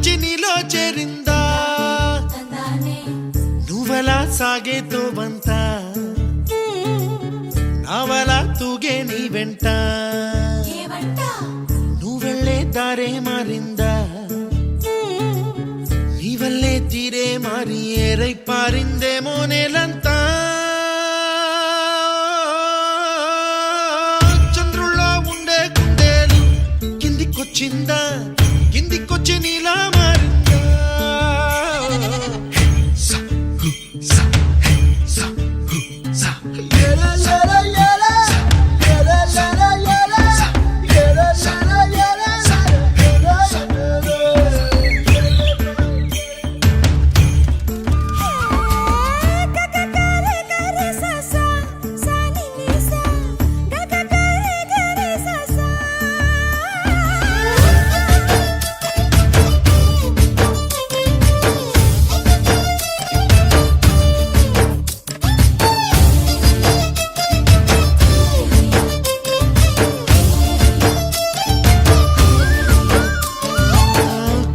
కిందికొచ్చి నీలో చేరిందా నువ్వలా సాగేతో వంత నావలా తూగే నీ వెంట నువ్వెళ్ళే దారే మారిందా నీ వల్లే తీరే మారి ఏరై పారిందేమో నేలంతా చంద్రుల్లో ఉండే గుండెలు కిందికొచ్చిందా కిందికొచ్చి నీలా మారిందా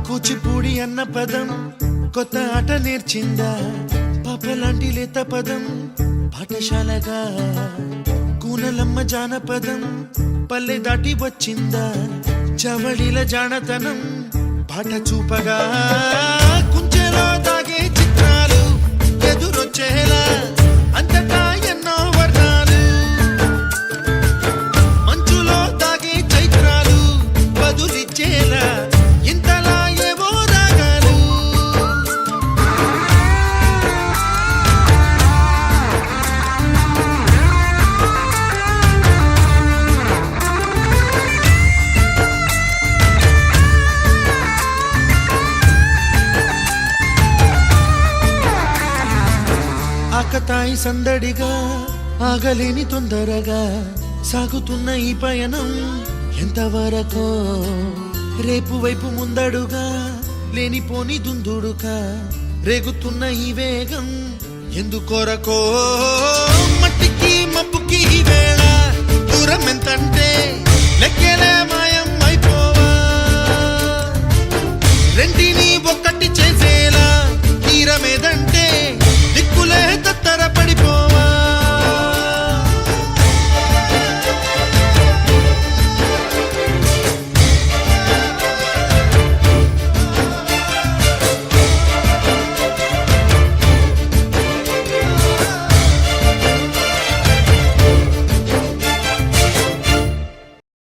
కూచిపూడి అన్న పదం కొత్త ఆట నేర్చిందా పాపలాంటి లేత పదం పాఠశాలగా కూనలమ్మ జానపదం పల్లె దాటి వచ్చిందా చవళిల జానతనం పాట చూపగా కుంచెలో దాగే చిత్రాలు ఎదురొచ్చేలా అంతటా ఎన్నో వర్ణాలు మంచులో దాగే చైత్రాలు బదులిచ్చేలా ఇంతలా ఏవో రాగాలు ఆకతాయి సందడిగా ఆగలేని తొందరగా సాగుతున్న ఈ పయనం ఎంతవరకో రేపు వైపు ముందడుగా లేనిపోని దుందుడుగా రేగుతున్న ఈ వేగం ఎందుకొరకో మట్టికి మబ్బుకి ఈ వేళ దూరం ఎంతంటే లెక్కలే